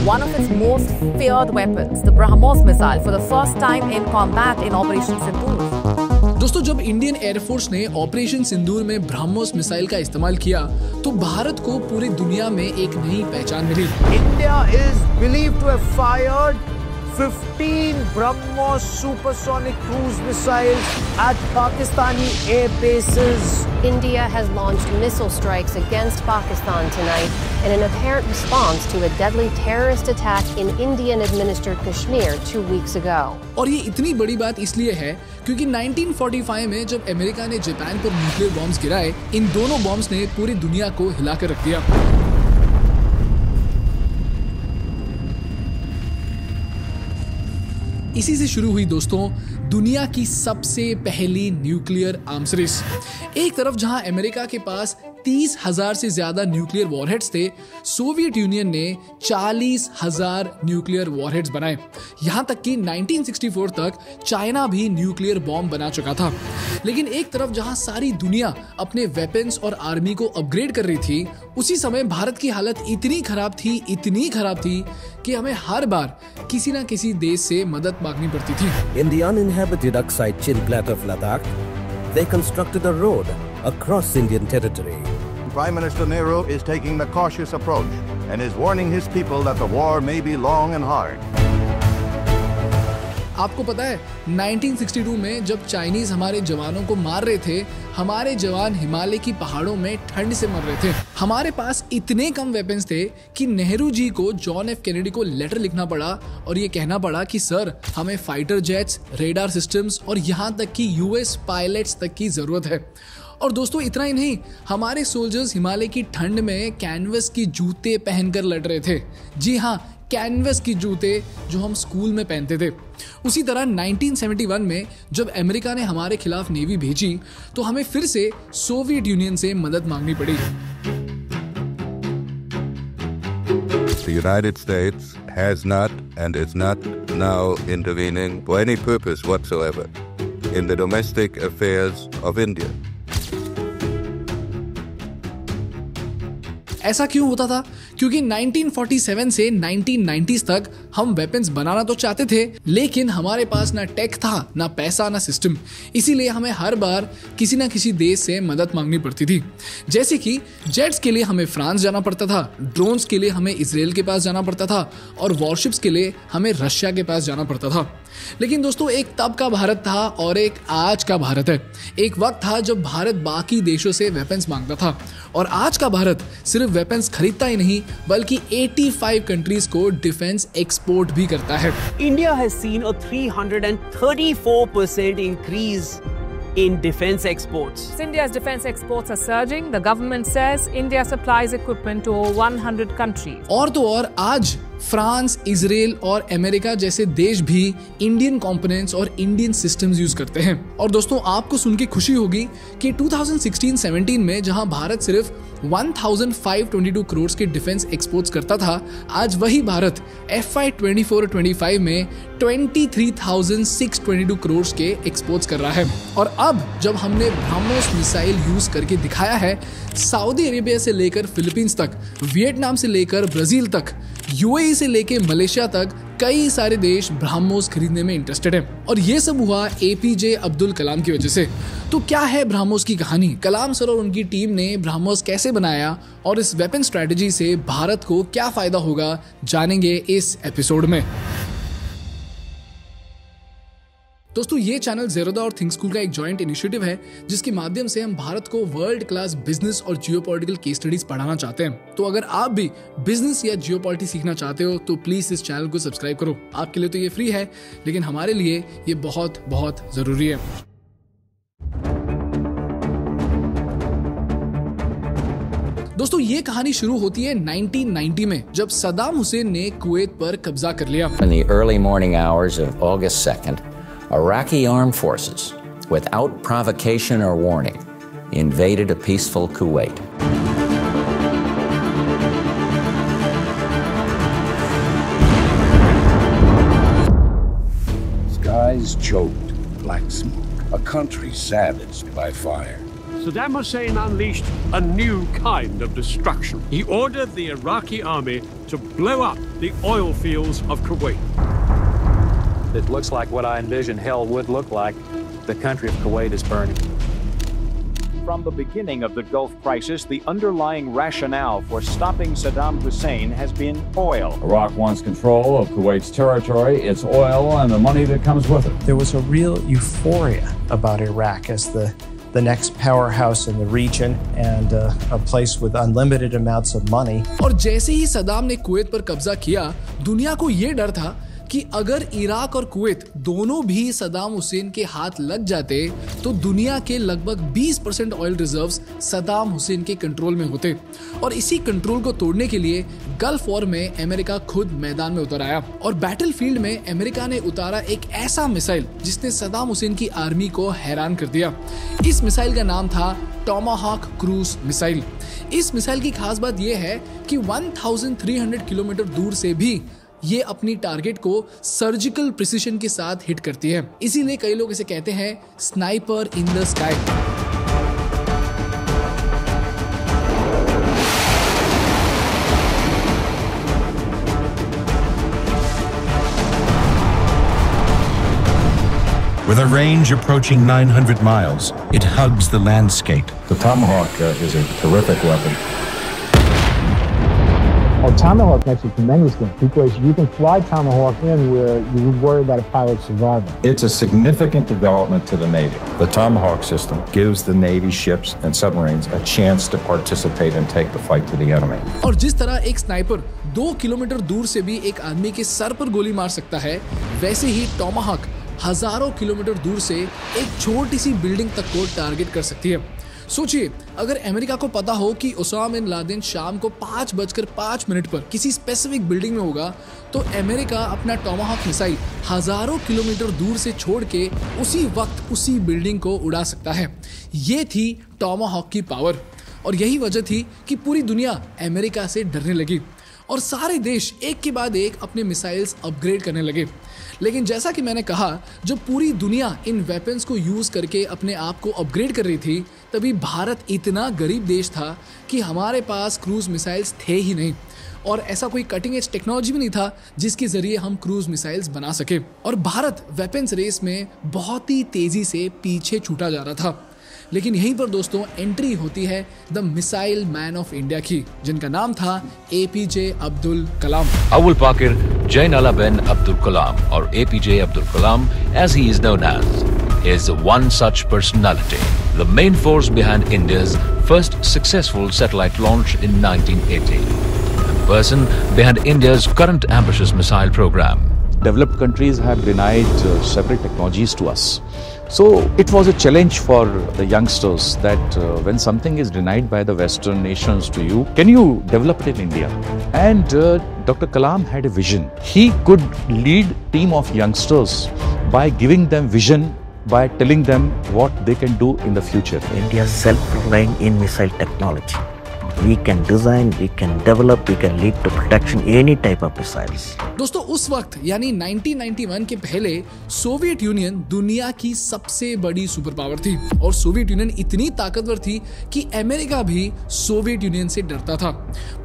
one of its most feared weapons, the BrahMos missile, for the first time in combat in Operation Sindoor. दोस्तों, जब Indian air force ने operation सिंदूर में BrahMos missile का इस्तेमाल किया तो भारत को पूरी दुनिया में एक नई पहचान मिली। India is believed to have fired 15 BrahMos supersonic cruise missiles at Pakistani air bases. India has launched missile strikes against Pakistan tonight in an apparent response to a deadly terrorist attack in Indian-administered Kashmir 2 weeks ago. और ये इतनी बड़ी बात इसलिए है क्योंकि 1945 में जब अमेरिका ने जापान पर न्यूक्लियर बॉम्ब्स गिराए, इन दोनों बॉम्ब्स ने पूरी दुनिया को हिलाकर रख दिया। इसी से शुरू हुई दोस्तों दुनिया की सबसे पहली न्यूक्लियर आर्म्स रेस। एक तरफ जहां अमेरिका के पास 30,000 से ज्यादा न्यूक्लियर वॉरहेड्स थे, सोवियत यूनियन ने 40,000 न्यूक्लियर वॉरहेड्स बनाए। यहां तक कि 1964 तक चाइना भी न्यूक्लियर बॉम्ब बना चुका था। लेकिन एक तरफ जहां सारी दुनिया अपने वेपन्स और आर्मी को अपग्रेड कर रही थी, उसी समय भारत की हालत इतनी खराब थी कि हमें हर बार किसी न किसी देश से मदद मांगनी पड़ती थी। In the uninhabited Aksai Chin Plateau of Ladakh, they constructed a road across Indian territory. Prime Minister Nehru is taking the cautious approach and is warning his people that the war may be long and hard. आपको पता है 1962 में जब Chinese हमारे जवानों को मार रहे थे, हमारे जवान हिमालय की पहाड़ों में ठंड से मर रहे थे। हमारे पास इतने कम वेपन्स थे कि नेहरू जी को जॉन एफ कैनेडी को लेटर लिखना पड़ा और ये कहना पड़ा कि सर, हमें फाइटर जेट्स, रेडार सिस्टम्स और यहाँ तक कि यूएस पायलट्स तक की जरूरत है। और दोस्तों, इतना ही नहीं, हमारे सोल्जर्स हिमालय की ठंड में कैनवस की जूते पहनकर लड़ रहे थे। जी हाँ, कैनवस की जूते जो हम स्कूल में पहनते थे। उसी तरह 1971 में जब अमेरिका ने हमारे खिलाफ नेवी भेजी तो हमें फिर से सोवियत यूनियन से मदद मांगनी पड़ी। The United States has not and is not now intervening for any purpose whatsoever in the domestic affairs of India. ऐसा क्यों होता था? क्योंकि 1947 से 1990s तक हम वेपन्स बनाना तो चाहते थे, लेकिन हमारे पास ना टेक था, ना पैसा, ना सिस्टम। इसीलिए हमें हर बार किसी ना किसी देश से मदद मांगनी पड़ती थी। जैसे कि जेट्स के लिए हमें फ्रांस जाना पड़ता था, ड्रोन्स के लिए हमें इजराइल के पास जाना पड़ता था और वॉरशिप्स के लिए हमें रशिया के पास जाना पड़ता था। लेकिन दोस्तों, एक तब का भारत था और एक आज का भारत है। एक वक्त था जब भारत बाकी देशों से वेपन्स मांगता था और आज का भारत सिर्फ वेपन्स खरीदता ही नहीं बल्कि 85 कंट्रीज को डिफेंस एक्सपोर्ट भी करता है। India has seen a 334% increase in defense exports. India's defense exports are surging. The government says India supplies equipment to over 100 countries. और तो और आज फ्रांस, इजराइल और अमेरिका जैसे देश भी इंडियन कंपोनेंट्स और इंडियन सिस्टम्स यूज करते हैं। और दोस्तों, आपको सुन के खुशी होगी कि 2016-17 में जहां भारत सिर्फ 1522 करोड़ के डिफेंस एक्सपोर्ट्स करता था, आज वही भारत FY 24-25 में 23,622 करोड़ के एक्सपोर्ट्स कर रहा है। और अब जब हमने ब्रह्मोस मिसाइल यूज करके दिखाया है, सऊदी अरेबिया से लेकर फिलीपींस तक, वियतनाम से लेकर ब्राजील तक, यूएई से लेकर मलेशिया तक कई सारे देश ब्रह्मोस खरीदने में इंटरेस्टेड हैं। और ये सब हुआ APJ अब्दुल कलाम की वजह से। तो क्या है ब्रह्मोस की कहानी? कलाम सर और उनकी टीम ने ब्रह्मोस कैसे बनाया और इस वेपन स्ट्रेटजी से भारत को क्या फायदा होगा, जानेंगे इस एपिसोड में। दोस्तों, ये चैनल ज़ेरोदा और थिंक स्कूल का एक जॉइंट इनिशिएटिव है जिसके माध्यम से हम भारत को वर्ल्ड क्लास बिजनेस और जियोपॉलिटिकल केस स्टडीज पढ़ाना चाहते हैं। तो अगर आप भी बिजनेस या जियोपॉलिटिक्स सीखना चाहते हो तो प्लीज इस चैनल को सब्सक्राइब करो। आपके लिए तो ये फ्री है, लेकिन हमारे लिए ये बहुत बहुत जरूरी है। दोस्तों, ये कहानी शुरू होती है 1990 में जब सद्दाम हुसैन ने कुवैत पर कब्जा कर लिया। In the early morning hours of August 2nd, Iraqi armed forces, without provocation or warning, invaded a peaceful Kuwait. Skies choked, black smoke, a country savaged by fire. Saddam Hussein unleashed a new kind of destruction. He ordered the Iraqi army to blow up the oil fields of Kuwait. It looks like what I envisioned hell would look like. The country of Kuwait is burning. From the beginning of the Gulf crisis, the underlying rationale for stopping Saddam Hussein has been oil. Iraq wants control of Kuwait's territory, its oil, and the money that comes with it. There was a real euphoria about Iraq as the next powerhouse in the region and a place with unlimited amounts of money. और जैसे ही सदाम ने Kuwait पर कब्जा किया, दुनिया को ये डर था कि अगर इराक और कुवैत दोनों भी सदाम हुसैन के हाथ लग जाते तो दुनिया के लगभग 20% ऑयल रिजर्व्स सदाम हुसैन के कंट्रोल में होते। और इसी कंट्रोल को तोड़ने के लिए गल्फ वॉर में अमेरिका खुद मैदान में उतर आया और बैटलफील्ड में अमेरिका ने उतारा एक ऐसा मिसाइल जिसने सदाम हुसैन की आर्मी को हैरान कर दिया। इस मिसाइल का नाम था टॉमाहॉक क्रूज मिसाइल। इस मिसाइल की खास बात यह है कि 1300 किलोमीटर दूर से भी ये अपनी टारगेट को सर्जिकल प्रिसिशन के साथ हिट करती है। इसीलिए कई लोग इसे कहते हैं sniper in the sky. With a range approaching 900 miles, it hugs the landscape. The Tomahawk is a terrific weapon. Oh, Tomahawk makes a tremendous gun because you can fly Tomahawk in where you worry about a pilot surviving. It's a significant development to the Navy. The Tomahawk system gives the Navy ships and submarines a chance to participate and take the fight to the enemy. और जिस तरह एक sniper 2 kilometre दूर से भी एक आदमी के सर पर गोली मार सकता है, वैसे ही टॉमाहॉक हजारों किलोमीटर दूर से एक छोटी सी बिल्डिंग तक को टारगेट कर सकती है। सोचिए, अगर अमेरिका को पता हो कि ओसामा बिन लादेन शाम को 5:05 पर किसी स्पेसिफिक बिल्डिंग में होगा, तो अमेरिका अपना टॉमाहॉक मिसाइल हजारों किलोमीटर दूर से छोड़ के उसी वक्त उसी बिल्डिंग को उड़ा सकता है। ये थी टॉमाहॉक की पावर और यही वजह थी कि पूरी दुनिया अमेरिका से डरने लगी और सारे देश एक के बाद एक अपने मिसाइल्स अपग्रेड करने लगे। लेकिन जैसा कि मैंने कहा, जब पूरी दुनिया इन वेपन्स को यूज करके अपने आप को अपग्रेड कर रही थी, तभी भारत इतना गरीब देश था कि हमारे पास क्रूज मिसाइल्स थे ही नहीं और ऐसा कोई कटिंग एज टेक्नोलॉजी भी नहीं था जिसके जरिए हम क्रूज मिसाइल्स बना सके। और भारत वेपन्स रेस में बहुत ही तेजी से पीछे छूटा जा रहा था। लेकिन यहीं पर दोस्तों एंट्री होती है the missile man of India की, जिनका नाम था APJ Abdul Kalam. Awul Pakir Jainala bin Abdul Kalam, or APJ Abdul Kalam as he is known as, is one such personality, the main force behind India's first successful satellite launch in 1980, and the person behind India's current ambitious missile program. Developed countries have denied several technologies to us. So it was a challenge for the youngsters that when something is denied by the Western nations to you, can you develop it in India? And Dr. Kalam had a vision. He could lead a team of youngsters by giving them vision, by telling them what they can do in the future. India is self-reliant in missile technology. We can design, we can develop, we can lead to production any type of missiles. दोस्तों उस वक्त यानी 1991 के पहले Soviet union दुनिया की सबसे बड़ी सुपर पावर थी और सोवियत यूनियन इतनी ताकतवर थी कि अमेरिका भी सोवियत यूनियन से डरता था।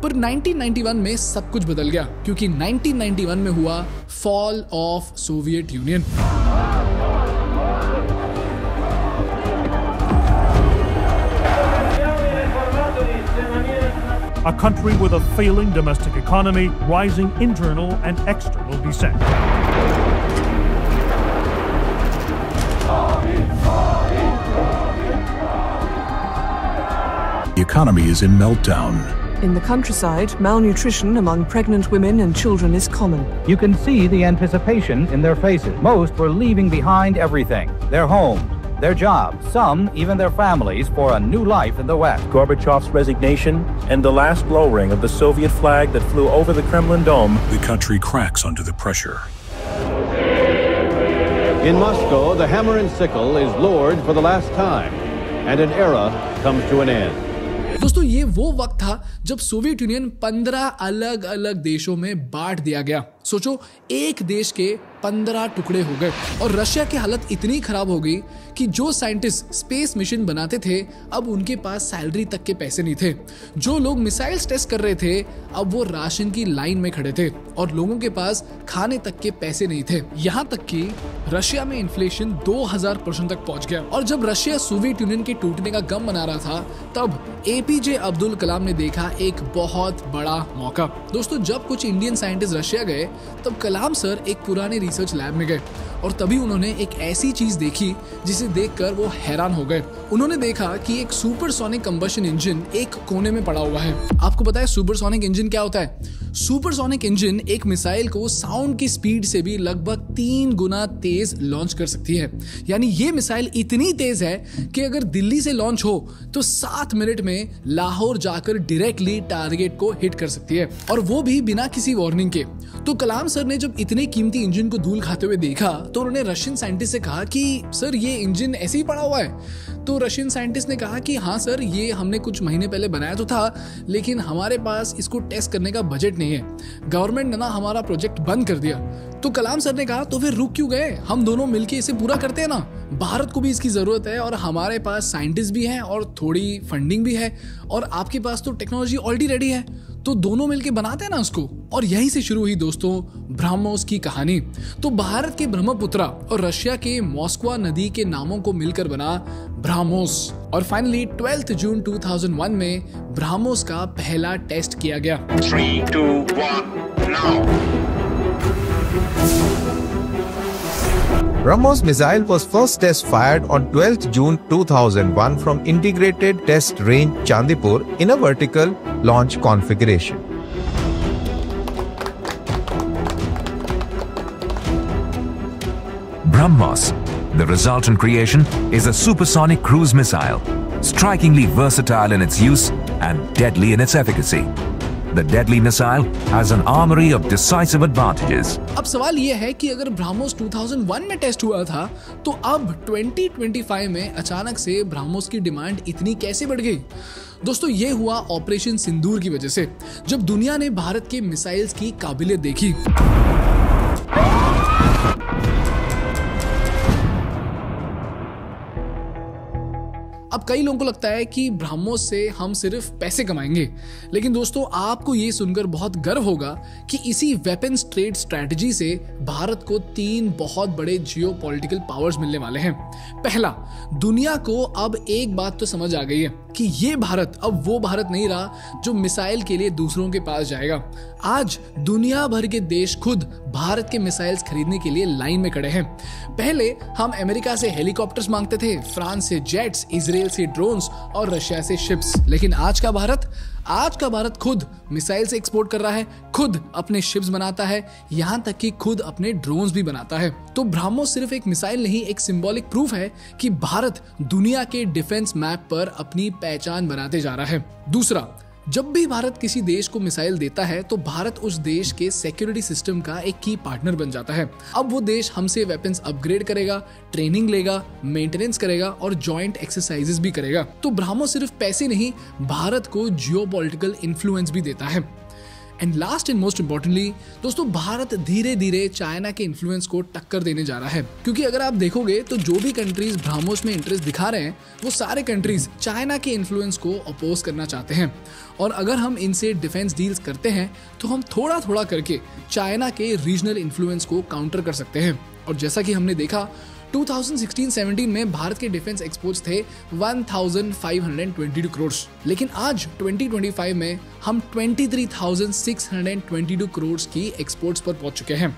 पर 1991 में सब कुछ बदल गया क्योंकि 1991 में हुआ fall of Soviet union. A country with a failing domestic economy, rising internal and external dissent. The economy is in meltdown. In the countryside, malnutrition among pregnant women and children is common. You can see the anticipation in their faces. Most were leaving behind everything, their homes, their jobs, some even their families, for a new life in the West. Gorbachev's resignation and the last lowering of the Soviet flag that flew over the Kremlin dome. The country cracks under the pressure. In Moscow, the hammer and sickle is lowered for the last time, and an era comes to an end. दोस्तों ये वो वक्त था जब Soviet union 15 अलग अलग देशों में बांट दिया गया सोचो, एक देश के 15 टुकड़े हो गए और रशिया की हालत इतनी खराब हो गई कि जो साइंटिस्ट स्पेस मिशन बनाते थे अब उनके पास सैलरी तक के पैसे नहीं थे। जो लोग मिसाइल्स टेस्ट कर रहे थे अब वो राशन की लाइन में खड़े थे और लोगों के पास खाने तक के पैसे नहीं थे। यहाँ तक कि रशिया में इन्फ्लेशन 2000% तक पहुंच गया। और जब रशिया सोवियत यूनियन के टूटने का गम मना रहा था तब एपीजे अब्दुल कलाम ने देखा एक बहुत बड़ा मौका। दोस्तों, जब कुछ इंडियन साइंटिस्ट रशिया गए तब कलाम सर एक पुराने रिसर्च लैब में गए और तभी उन्होंने एक ऐसी चीज देखी जिसे देखकर वो हैरान हो गए। उन्होंने देखा कि एक सुपरसोनिक कंबशन इंजन एक कोने में पड़ा हुआ है। आपको पता है सुपरसोनिक इंजन क्या होता है? सुपरसोनिक इंजन एक मिसाइल को साउंड की स्पीड से भी लगभग 3 गुना तेज लॉन्च कर सकती है। यानी ये मिसाइल इतनी तेज है कि अगर दिल्ली से लॉन्च हो तो 7 मिनट में लाहौर जाकर डायरेक्टली टारगेट को हिट कर सकती है, और वो भी बिना किसी वार्निंग के। तो कलाम सर ने जब इतने कीमती इंजन को धूल खाते हुए देखा तो उन्होंने रशियन साइंटिस्ट से कहा कि सर ये इंजन ऐसे ही पड़ा हुआ है। तो रशियन साइंटिस्ट ने कहा कि हाँ सर, ये हमने कुछ महीने पहले बनाया तो था, लेकिन हमारे पास इसको टेस्ट करने का बजट नहीं है। गवर्नमेंट ने ना हमारा प्रोजेक्ट बंद कर दिया। तो कलाम सर ने कहा तो फिर रुक क्यों गए, हम दोनों मिलके इसे पूरा करते हैं ना। भारत को भी इसकी जरूरत है और हमारे पास साइंटिस्ट भी हैं और थोड़ी फंडिंग भी है और आपके पास तो टेक्नोलॉजी ऑलरेडी रेडी है, तो दोनों मिलके बनाते हैं ना उसको। और यहीं से शुरू हुई दोस्तों ब्रह्मोस की कहानी। तो भारत के ब्रह्मपुत्रा और रशिया के मॉस्कवा नदी के नामों को मिलकर बना ब्रह्मोस। और फाइनली 12 जून 2001 में ब्रह्मोस का पहला टेस्ट किया गया। 3, 2, 1, now. BrahMos missile was first test fired on 12th June 2001 from Integrated Test Range Chandipur in a vertical launch configuration. BrahMos, the resultant creation, is a supersonic cruise missile, strikingly versatile in its use and deadly in its efficacy. The deadly missile has an armory of decisive advantages. अब सवाल यह है कि अगर ब्रह्मोस 2001 में test हुआ था तो अब 2025 में अचानक से ब्रह्मोस की डिमांड इतनी कैसे बढ़ गई? दोस्तों, ये हुआ ऑपरेशन सिंदूर की वजह से, जब दुनिया ने भारत के मिसाइल्स की काबिलियत देखी। अब कई लोगों को लगता है कि ब्रह्मोस से हम सिर्फ पैसे कमाएंगे, लेकिन दोस्तों आपको ये सुनकर बहुत गर्व होगा कि इसी वेपन्स ट्रेड स्ट्रेटजी से भारत को 3 बहुत बड़े जियोपॉलिटिकल पावर्स मिलने वाले हैं। पहला, दुनिया को अब एक बात तो समझ आ गई है कि ये भारत अब वो भारत नहीं रहा जो मिसाइल के लिए दूसरों के पास जाएगा। आज दुनिया भर के देश खुद भारत के मिसाइल्स खरीदने के लिए लाइन में खड़े हैं। पहले हम अमेरिका से हेलीकॉप्टर्स मांगते थे, फ्रांस से जेट्स, इजराइल से ड्रोन्स और रशिया से शिप्स, लेकिन आज का भारत खुद मिसाइल से एक्सपोर्ट कर रहा है, खुद अपने शिप्स बनाता है, यहाँ तक कि खुद अपने ड्रोन्स भी बनाता है। तो ब्रह्मोस सिर्फ एक मिसाइल नहीं, एक सिंबॉलिक प्रूफ है कि भारत दुनिया के डिफेंस मैप पर अपनी पहचान बनाते जा रहा है। दूसरा, जब भी भारत किसी देश को मिसाइल देता है तो भारत उस देश के सिक्योरिटी सिस्टम का एक की पार्टनर बन जाता है। अब वो देश हमसे वेपन्स अपग्रेड करेगा, ट्रेनिंग लेगा, मेंटेनेंस करेगा और जॉइंट एक्सरसाइजेस भी करेगा। तो ब्रह्मोस सिर्फ पैसे नहीं, भारत को जियोपॉलिटिकल इन्फ्लुएंस भी देता है। And last and most importantly दोस्तों, भारत धीरे धीरे चाइना के इन्फ्लुएंस को टक्कर देने जा रहा है, क्योंकि अगर आप देखोगे तो जो भी कंट्रीज ब्रह्मोस में इंटरेस्ट दिखा रहे हैं वो सारे कंट्रीज चाइना के इन्फ्लुएंस को अपोज करना चाहते हैं। और अगर हम इनसे डिफेंस डील्स करते हैं तो हम थोड़ा थोड़ा करके चाइना के रीजनल इन्फ्लुएंस को काउंटर कर सकते हैं। और जैसा कि हमने देखा 2016-17 में भारत के डिफेंस एक्सपोर्ट्स थे 1522 करोड़, लेकिन आज 2025 में हम 23,622 करोड़ की एक्सपोर्ट्स पर पहुंच चुके हैं।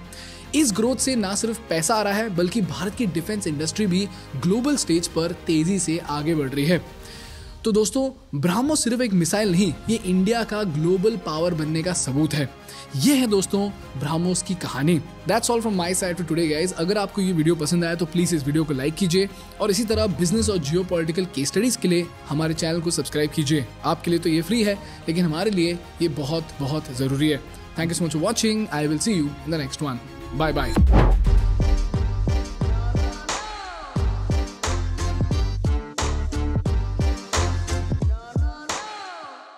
इस ग्रोथ से ना सिर्फ पैसा आ रहा है बल्कि भारत की डिफेंस इंडस्ट्री भी ग्लोबल स्टेज पर तेजी से आगे बढ़ रही है। तो दोस्तों, ब्रह्मोस सिर्फ एक मिसाइल नहीं, ये इंडिया का ग्लोबल पावर बनने का सबूत है। ये है दोस्तों ब्रह्मोस की कहानी। That's all from my side for today guys. अगर आपको ये वीडियो पसंद आया तो प्लीज इस वीडियो को लाइक कीजिए और इसी तरह बिजनेस और जियोपॉलिटिकल केस स्टडीज के लिए हमारे चैनल को सब्सक्राइब कीजिए। आपके लिए तो ये फ्री है, लेकिन हमारे लिए ये बहुत बहुत जरूरी है। Thank you so much for watching. I will see you in the next one. Bye bye.